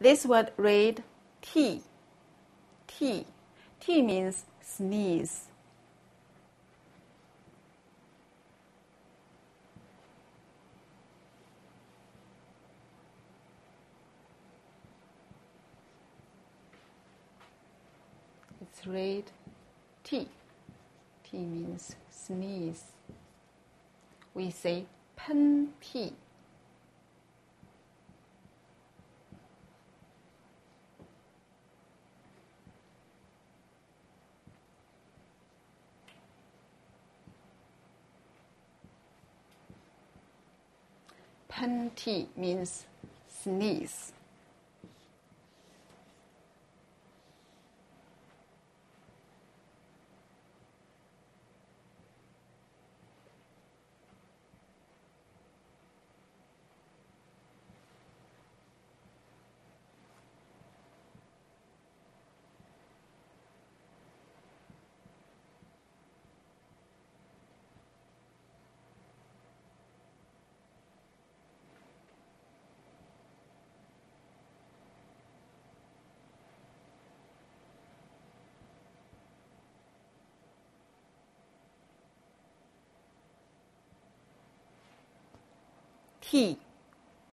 This word read T. T. T means sneeze. It's read T. T means sneeze. We say pen tea. Pen tea means sneeze. T.